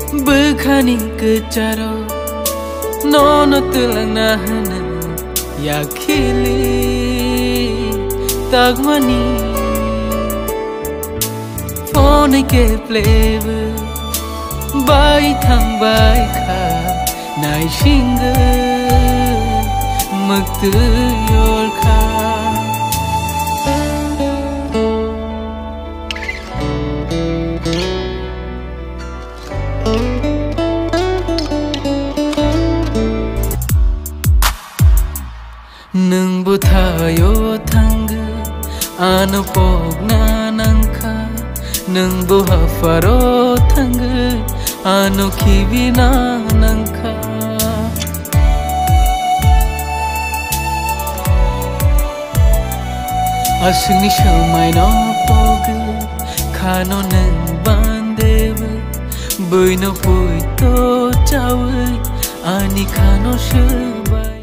Bukhani kecaro nono tulang nahana yakili tagmani phone ke pleve bai thang bai kha nai shinga muktu yor kha nung buthayo thang anu pogna nangkha nung buha faro thang anu khibina nangkha asni shamai no pog khano nung bandev buino puito chaw ani khano shubai